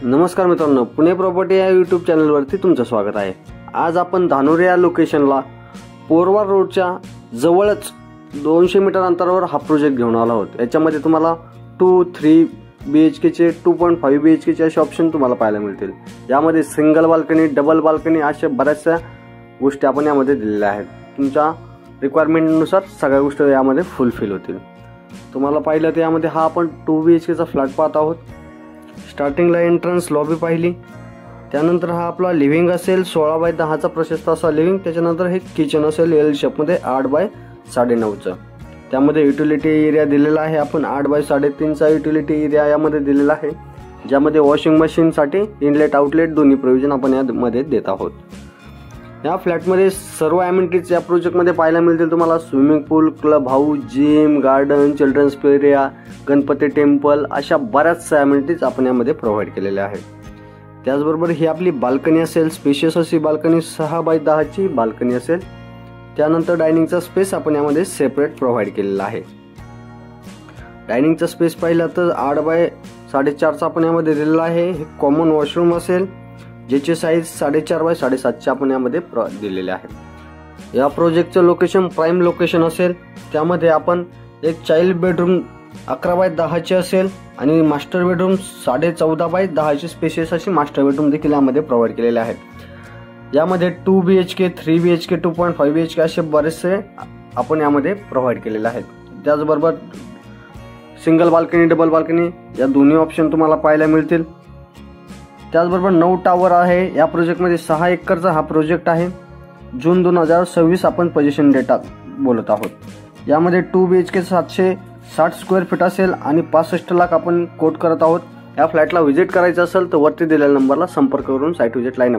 नमस्कार मित्रांनो, पुणे प्रॉपर्टी या यूट्यूब चॅनलवरती तुमचं स्वागत आहे। आज आपण धानोरी या लोकेशनला पोरवार रोडच्या जवळच 200 मीटर अंतरावर हा प्रोजेक्ट घेऊन आला आहोत। याच्यामध्ये तुम्हाला 2-3 BHK चे 2.5 BHK चे असे ऑप्शन तुम्हाला पाहायला मिळतील। यामध्ये सिंगल बाल्कनी, डबल बाल्कनी अशा बऱ्याचशा गोष्टी आपण यामध्ये दिलेल्या आहेत। तुमच्या रिक्वायरमेंटनुसार सगळ्या गोष्टी यामध्ये फुलफिल होतील। तुम्हाला पाहिलं तर यामध्ये हा आपण 2 BHK चा फ्लॅट पाहत आहोत। स्टार्टिंगला एंट्रन्स लॉबी पाहिली, त्यानंतर हा आपला लिव्हिंग असेल 16x10 चा प्रशस्त असा लिव्हिंग। त्याच्यानंतर हे किचन असेल एल शेप मध्ये 8x9.5 चं। त्यामध्ये युटिलिटी एरिया दिलेला आहे, आपण 8x3.5 चा युटिलिटी एरिया यामध्ये दिलेला आहे, ज्यामध्ये वॉशिंग मशीन साठी इनलेट आउटलेट दोन्ही प्रोव्हिजन आपण यामध्ये देत आहोत। या फ्लॅटमध्ये सर्व अमेनिटीज या प्रोजेक्टमध्ये पाहायला मिळतील तुम्हाला। Swimming pool, club house, gym, garden, children's play area, Ganpati temple अशा बऱ्याचशा अमेनिटीज आपण यामध्ये प्रोव्हाइड केलेल्या आहेत। त्याचबरोबर ही आपली बाल्कनी असेल, स्पेशियस अशी बाल्कनी 6x10 ची बाल्कनी असेल। त्यानंतर डायनिंगचा स्पेस आपण यामध्ये सेपरेट प्रोव्हाइड केलेला आहे। डायनिंगचा स्पेस पाहिला तर 8x4.5 चा आपण यामध्ये दिलेला आहे। हे कॉमन वॉशरूम असेल, ज्याची साईज 4.5x7.5 ची आपण यामध्ये दिलेले आहे। या प्रोजेक्टचं लोकेशन प्राइम लोकेशन असेल, त्यामध्ये आपण एक चाइल्ड बेडरूम 11x10 ची असेल आणि मास्टर बेडरूम 14.5x10 ची स्पेशियस अशी मास्टर बेडरूम देखील यामध्ये प्रोव्हाइड केलेले आहेत। यामध्ये 2 BHK, 3 BHK, 2.5 BHK असे बरेचसे आपण यामध्ये प्रोव्हाइड केलेले आहेत। त्याचबरोबर सिंगल बाल्कनी, डबल बाल्कनी या दोन्ही ऑप्शन तुम्हाला पाहायला मिळतील। त्याचबरोबर 9 टावर आहे या प्रोजेक्टमध्ये। 6 एकरचा हा प्रोजेक्ट आहे। जून 2026 आपण पोझिशन डेटा बोलत आहोत। यामध्ये 2 BHK 760 स्क्वेअर फीट असेल आणि 65 लाख आपण कोट करत आहोत। या फ्लॅटला व्हिजिट करायचं असेल तर वरती दिलेल्या नंबरला संपर्क करून साइट व्हिजिट लाईन